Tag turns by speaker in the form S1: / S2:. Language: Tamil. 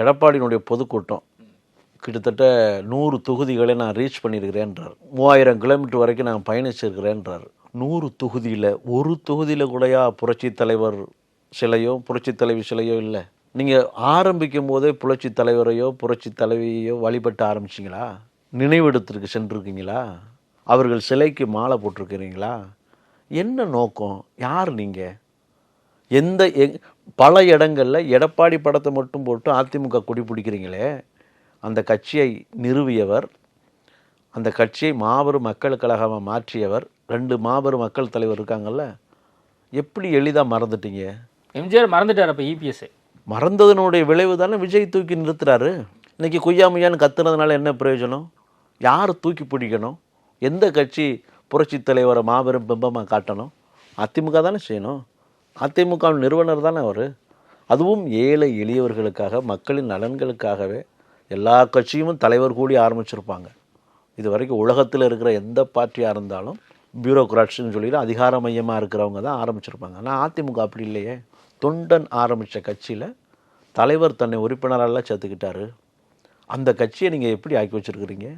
S1: எடப்பாடியினுடைய பொதுக்கூட்டம் கிட்டத்தட்ட 100 தொகுதிகளை நான் ரீச் பண்ணியிருக்கிறேன்றார். 3000 கிலோமீட்டர் வரைக்கும் நான் பயணிச்சிருக்கிறேன்றார். 100 தொகுதியில் ஒரு தொகுதியில் கூடயா புரட்சி தலைவர் சிலையோ புரட்சி தலைவி சிலையோ இல்லை. நீங்கள் ஆரம்பிக்கும் போதே புரட்சி தலைவரையோ புரட்சி தலைவியோ வழிபட்டு ஆரம்பிச்சிங்களா? நினைவிடத்திற்கு சென்றிருக்கீங்களா? அவர்கள் சிலைக்கு மாலை போட்டிருக்கிறீங்களா? என்ன நோக்கம்? யார் நீங்கள்? பல இடங்களில் எடப்பாடி படத்தை மட்டும் போட்டு அதிமுக கொடி பிடிக்கிறீங்களே. அந்த கட்சியை நிறுவியவர், அந்த கட்சியை மாபெரும் மக்கள் கழகமாக மாற்றியவர், 2 மாபெரும் மக்கள் தலைவர் இருக்காங்கல்ல, எப்படி எளிதாக மறந்துட்டீங்க?
S2: எம்ஜிஆர் மறந்துட்டார். அப்போ இபிஎஸ்
S1: மறந்ததனுடைய விளைவு தானே விஜய் தூக்கி நிறுத்துறாரு. இன்றைக்கி குய்யாமையான்னு கத்துனதுனால என்ன பிரயோஜனம்? யார் தூக்கி பிடிக்கணும்? எந்த கட்சி புரட்சி தலைவரை மாபெரும் பிம்பமாக காட்டணும்? அதிமுக தானே செய்யணும். அதிமுக நிறுவனர் தானே அவர். அதுவும் ஏழை எளியவர்களுக்காக, மக்களின் நலன்களுக்காகவே எல்லா கட்சியும் தலைவர் கூடி ஆரம்பிச்சிருப்பாங்க. இது வரைக்கும் உலகத்தில் இருக்கிற எந்த பார்ட்டியாக இருந்தாலும் பியூரோக்ராட்ஸ்ன்னு சொல்லிட்டு அதிகார மையமாக இருக்கிறவங்க தான் ஆரம்பிச்சிருப்பாங்க. ஆனால் அதிமுக அப்படி இல்லையே. தொண்டன் ஆரம்பித்த கட்சியில் தலைவர் தன்னை உறுப்பினரெல்லாம் சேர்த்துக்கிட்டாரு. அந்த கட்சியை நீங்கள் எப்படி ஆக்கி வச்சுருக்கிறீங்க?